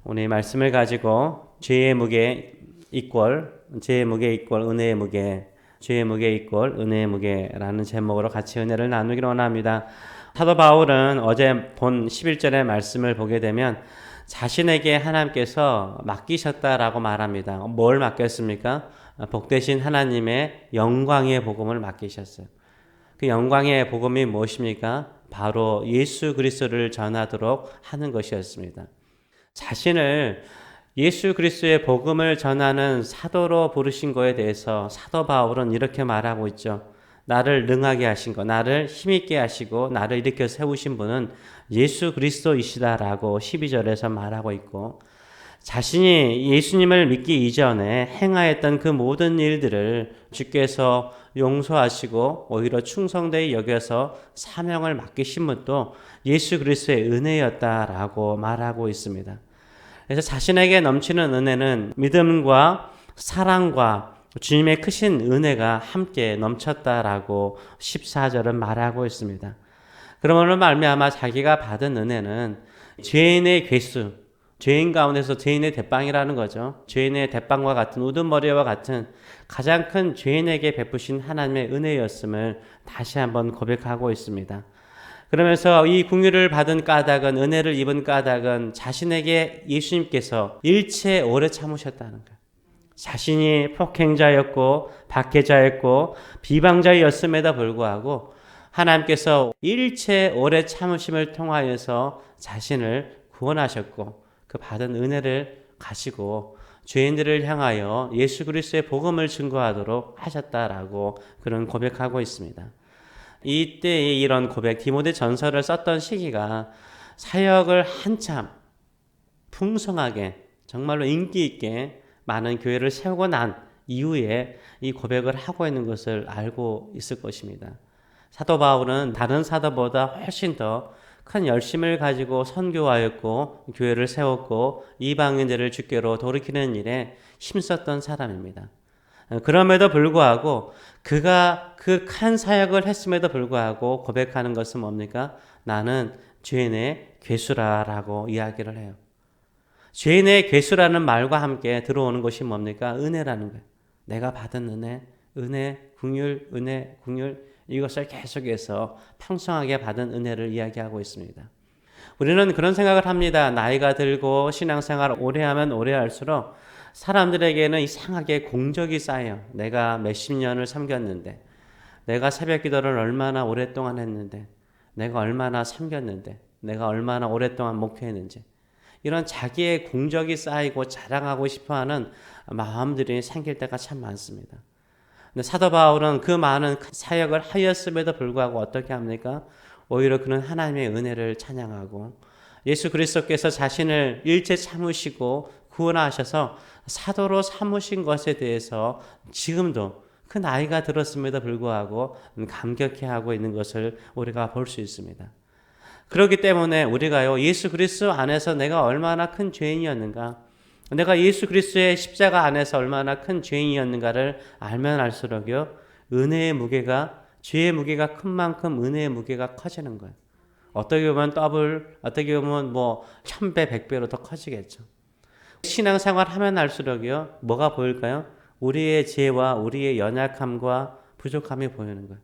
오늘 말씀을 가지고 죄의 무게 이꼴 은혜의 무게, 죄의 무게 이꼴 은혜의 무게라는 제목으로 같이 은혜를 나누기를 원합니다. 사도 바울은 어제 본 11절의 말씀을 보게 되면 자신에게 하나님께서 맡기셨다라고 말합니다. 뭘 맡겼습니까? 복되신 하나님의 영광의 복음을 맡기셨어요. 그 영광의 복음이 무엇입니까? 바로 예수 그리스도를 전하도록 하는 것이었습니다. 자신을 예수 그리스도의 복음을 전하는 사도로 부르신 것에 대해서 사도 바울은 이렇게 말하고 있죠. 나를 능하게 하신 것, 나를 힘있게 하시고 나를 일으켜 세우신 분은 예수 그리스도이시다라고 12절에서 말하고 있고, 자신이 예수님을 믿기 이전에 행하였던 그 모든 일들을 주께서 용서하시고 오히려 충성되이 여겨서 사명을 맡기신 분도 예수 그리스도의 은혜였다라고 말하고 있습니다. 그래서 자신에게 넘치는 은혜는 믿음과 사랑과 주님의 크신 은혜가 함께 넘쳤다라고 14절은 말하고 있습니다. 그러므로 말미암아 자기가 받은 은혜는 죄인의 괴수, 죄인 가운데서 죄인의 대빵이라는 거죠. 죄인의 대빵과 같은 우두머리와 같은 가장 큰 죄인에게 베푸신 하나님의 은혜였음을 다시 한번 고백하고 있습니다. 그러면서 이 긍휼을 받은 까닭은, 은혜를 입은 까닭은 자신에게 예수님께서 일체 오래 참으셨다는 거예요. 자신이 폭행자였고 박해자였고 비방자였음에도 불구하고 하나님께서 일체 오래 참으심을 통하여서 자신을 구원하셨고 그 받은 은혜를 가지고 죄인들을 향하여 예수 그리스도의 복음을 증거하도록 하셨다라고 그런 고백하고 있습니다. 이때의 이런 고백, 디모데 전서를 썼던 시기가 사역을 한참 풍성하게 정말로 인기 있게 많은 교회를 세우고 난 이후에 이 고백을 하고 있는 것을 알고 있을 것입니다. 사도 바울은 다른 사도보다 훨씬 더 큰 열심을 가지고 선교하였고 교회를 세웠고 이방인들을 주께로 돌이키는 일에 힘썼던 사람입니다. 그럼에도 불구하고 그가 그 큰 사역을 했음에도 불구하고 고백하는 것은 뭡니까? 나는 죄인의 괴수라라고 이야기를 해요. 죄인의 괴수라는 말과 함께 들어오는 것이 뭡니까? 은혜라는 거예요. 내가 받은 은혜, 긍휼, 이것을 계속해서 평성하게 받은 은혜를 이야기하고 있습니다. 우리는 그런 생각을 합니다. 나이가 들고 신앙생활 오래 하면 오래 할수록 사람들에게는 이상하게 공적이 쌓여. 내가 몇십 년을 섬겼는데, 내가 새벽 기도를 얼마나 오랫동안 했는데, 내가 얼마나 섬겼는데, 내가 얼마나 오랫동안 목회했는지, 이런 자기의 공적이 쌓이고 자랑하고 싶어하는 마음들이 생길 때가 참 많습니다. 근데 사도 바울은 그 많은 사역을 하였음에도 불구하고 어떻게 합니까? 오히려 그는 하나님의 은혜를 찬양하고 예수 그리스도께서 자신을 일체 참으시고 구원하셔서 사도로 삼으신 것에 대해서 지금도 그 나이가 들었음에도 불구하고 감격해하고 있는 것을 우리가 볼 수 있습니다. 그렇기 때문에 우리가요, 예수 그리스도 안에서 내가 얼마나 큰 죄인이었는가, 내가 예수 그리스도의 십자가 안에서 얼마나 큰 죄인이었는가를 알면 알수록요, 은혜의 무게가, 죄의 무게가 큰 만큼 은혜의 무게가 커지는 거예요. 어떻게 보면 어떻게 보면 1000배, 100배로 더 커지겠죠. 신앙생활 하면 할수록요, 뭐가 보일까요? 우리의 죄와 우리의 연약함과 부족함이 보이는 거예요.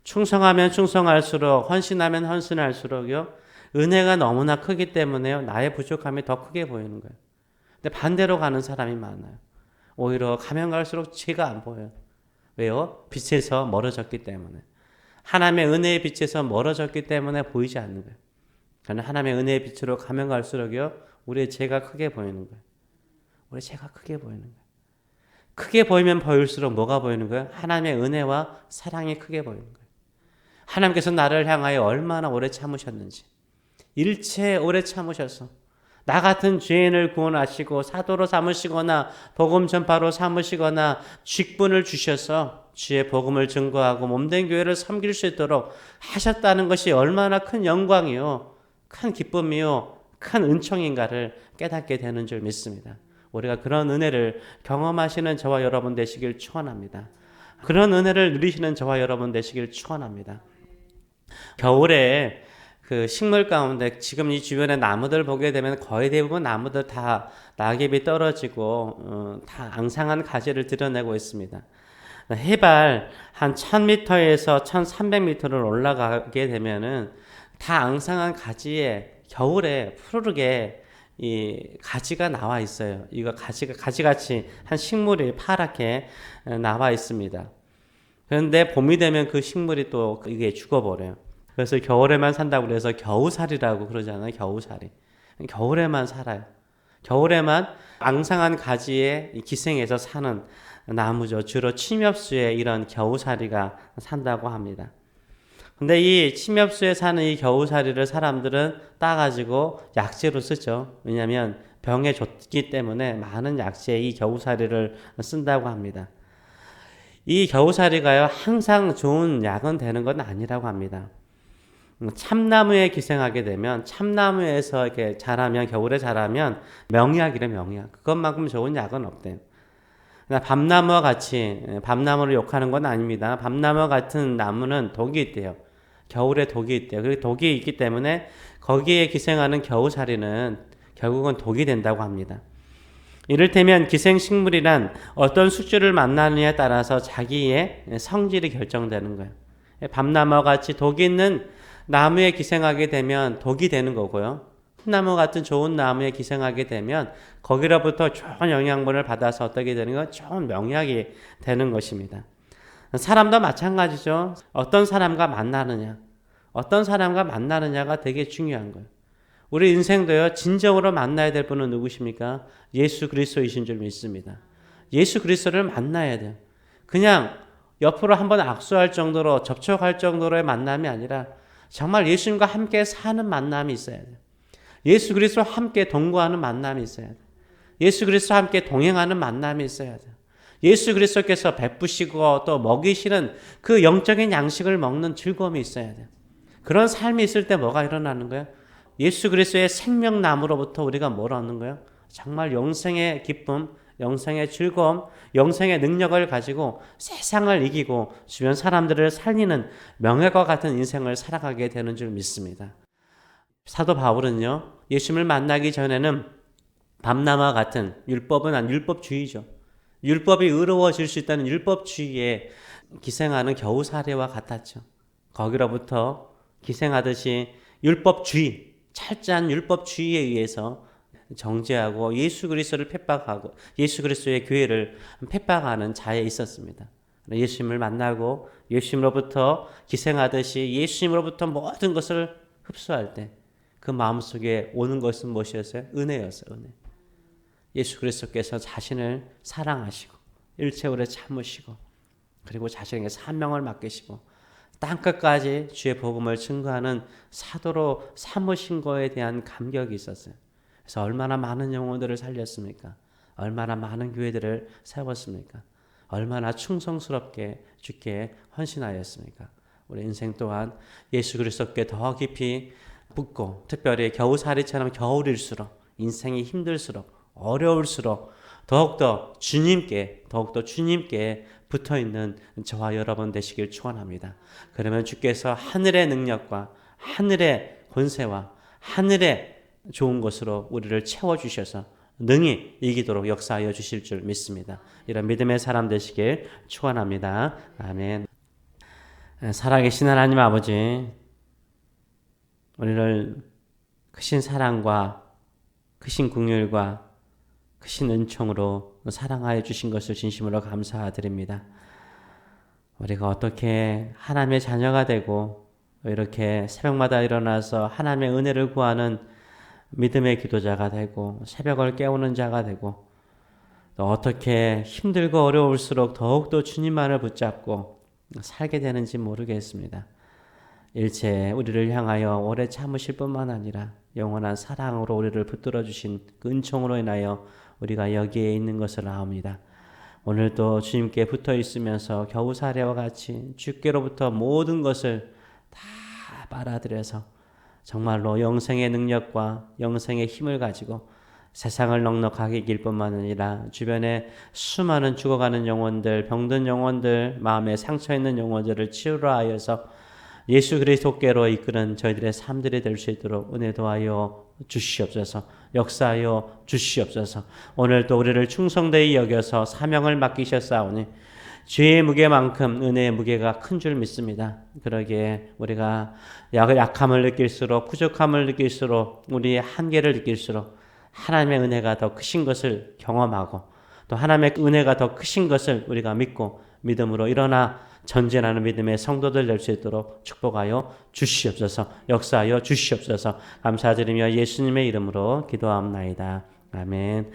충성하면 충성할수록, 헌신하면 헌신할수록요, 은혜가 너무나 크기 때문에요, 나의 부족함이 더 크게 보이는 거예요. 근데 반대로 가는 사람이 많아요. 오히려 가면 갈수록 죄가 안 보여요. 왜요? 빛에서 멀어졌기 때문에. 하나님의 은혜의 빛에서 멀어졌기 때문에 보이지 않는 거예요. 그러나 하나님의 은혜의 빛으로 가면 갈수록요, 우리의 죄가 크게 보이는 거예요. 우리의 죄가 크게 보이는 거예요. 크게 보이면 보일수록 뭐가 보이는 거예요? 하나님의 은혜와 사랑이 크게 보이는 거예요. 하나님께서 나를 향하여 얼마나 오래 참으셨는지, 일체 오래 참으셔서 나 같은 죄인을 구원하시고 사도로 삼으시거나 복음 전파로 삼으시거나 직분을 주셔서 주의 복음을 증거하고 몸된 교회를 섬길 수 있도록 하셨다는 것이 얼마나 큰 영광이요, 큰 기쁨이요, 큰 은총인가를 깨닫게 되는 줄 믿습니다. 우리가 그런 은혜를 경험하시는 저와 여러분 되시길 축원합니다. 그런 은혜를 누리시는 저와 여러분 되시길 축원합니다. 겨울에 그 식물 가운데 지금 이 주변의 나무들 보게 되면 거의 대부분 나무들 다 낙엽이 떨어지고 다 앙상한 가지를 드러내고 있습니다. 해발 한 1000m에서 1300m를 올라가게 되면은 다 앙상한 가지에 겨울에 푸르르게 이 가지가 나와 있어요. 이거 가지같이 한 식물이 파랗게 나와 있습니다. 그런데 봄이 되면 그 식물이 또 이게 죽어버려요. 그래서 겨울에만 산다고 그래서 겨우살이라고 그러잖아요. 겨우살이. 겨울에만 살아요. 겨울에만 앙상한 가지에 기생해서 사는 나무죠. 주로 침엽수에 이런 겨우살이가 산다고 합니다. 근데 이 침엽수에 사는 이 겨우살이를 사람들은 따가지고 약재로 쓰죠. 왜냐하면 병에 좋기 때문에 많은 약재에 이 겨우살이를 쓴다고 합니다. 이 겨우살이가요, 항상 좋은 약은 되는 건 아니라고 합니다. 참나무에 기생하게 되면, 참나무에서 이렇게 자라면, 겨울에 자라면 명약이래, 명약. 그것만큼 좋은 약은 없대요. 밤나무와 같이, 밤나무를 욕하는 건 아닙니다. 밤나무 같은 나무는 독이 있대요. 겨울에 독이 있대요. 그 독이 있기 때문에 거기에 기생하는 겨우살이는 결국은 독이 된다고 합니다. 이를테면 기생식물이란 어떤 숙주를 만나느냐에 따라서 자기의 성질이 결정되는 거예요. 밤나무와 같이 독이 있는 나무에 기생하게 되면 독이 되는 거고요. 풋나무 같은 좋은 나무에 기생하게 되면 거기로부터 좋은 영양분을 받아서 어떻게 되는 건 좋은 명약이 되는 것입니다. 사람도 마찬가지죠. 어떤 사람과 만나느냐가 되게 중요한 거예요. 우리 인생도요, 진정으로 만나야 될 분은 누구십니까? 예수 그리스도이신 줄 믿습니다. 예수 그리스도를 만나야 돼요. 그냥 옆으로 한번 악수할 정도로, 접촉할 정도로의 만남이 아니라 정말 예수님과 함께 사는 만남이 있어야 돼요. 예수 그리스도와 함께 동거하는 만남이 있어야 돼요. 예수 그리스도와 함께 동행하는 만남이 있어야 돼요. 예수 그리스도께서 베푸시고 또 먹이시는 그 영적인 양식을 먹는 즐거움이 있어야 돼요. 그런 삶이 있을 때 뭐가 일어나는 거예요? 예수 그리스도의 생명나무로부터 우리가 뭘 얻는 거예요? 정말 영생의 기쁨, 영생의 즐거움, 영생의 능력을 가지고 세상을 이기고 주변 사람들을 살리는 명예와 같은 인생을 살아가게 되는 줄 믿습니다. 사도 바울은요, 예수님을 만나기 전에는 밤나무와 같은 율법은 율법주의죠. 율법이 의로워질 수 있다는 율법주의에 기생하는 겨우사례와 같았죠. 거기로부터 기생하듯이 율법주의, 철저한 율법주의에 의해서 정죄하고 예수 그리스도를 핍박하고 예수 그리스도의 교회를 핍박하는 자에 있었습니다. 예수님을 만나고 예수님으로부터 기생하듯이 예수님으로부터 모든 것을 흡수할 때 그 마음속에 오는 것은 무엇이었어요? 은혜였어요. 은혜. 예수 그리스도께서 자신을 사랑하시고 일체오래 참으시고 그리고 자신에게 사명을 맡기시고 땅끝까지 주의 복음을 증거하는 사도로 삼으신 거에 대한 감격이 있었어요. 그래서 얼마나 많은 영혼들을 살렸습니까? 얼마나 많은 교회들을 세웠습니까? 얼마나 충성스럽게 주께 헌신하였습니까? 우리 인생 또한 예수 그리스도께 더 깊이 붙고 특별히 겨우살이처럼 겨울일수록 인생이 힘들수록 어려울수록 더욱더 주님께 붙어있는 저와 여러분 되시길 축원합니다. 그러면 주께서 하늘의 능력과 하늘의 권세와 하늘의 좋은 것으로 우리를 채워주셔서 능히 이기도록 역사하여 주실 줄 믿습니다. 이런 믿음의 사람 되시길 축원합니다. 아멘. 살아계신 하나님 아버지, 우리를 크신 사랑과 크신 긍휼과 크신 은총으로 사랑하여 주신 것을 진심으로 감사드립니다. 우리가 어떻게 하나님의 자녀가 되고 이렇게 새벽마다 일어나서 하나님의 은혜를 구하는 믿음의 기도자가 되고 새벽을 깨우는 자가 되고 또 어떻게 힘들고 어려울수록 더욱더 주님만을 붙잡고 살게 되는지 모르겠습니다. 일체 우리를 향하여 오래 참으실 뿐만 아니라 영원한 사랑으로 우리를 붙들어 주신 그 은총으로 인하여 우리가 여기에 있는 것을 아옵니다. 오늘도 주님께 붙어 있으면서 겨우사례와 같이 주께로부터 모든 것을 다 빨아들여서 정말로 영생의 능력과 영생의 힘을 가지고 세상을 넉넉하게 이길 뿐만 아니라 주변에 수많은 죽어가는 영혼들, 병든 영혼들, 마음에 상처 있는 영혼들을 치유하여서 예수 그리스도께로 이끄는 저희들의 삶들이 될 수 있도록 은혜 도하여 주시옵소서. 역사하여 주시옵소서. 오늘도 우리를 충성되이 여겨서 사명을 맡기셨사오니 죄의 무게만큼 은혜의 무게가 큰 줄 믿습니다. 그러기에 우리가 약함을 느낄수록, 부족함을 느낄수록, 우리의 한계를 느낄수록 하나님의 은혜가 더 크신 것을 경험하고 또 하나님의 은혜가 더 크신 것을 우리가 믿고 믿음으로 일어나 전진하는 믿음의 성도들 될 수 있도록 축복하여 주시옵소서. 역사하여 주시옵소서. 감사드리며 예수님의 이름으로 기도합나이다. 아멘.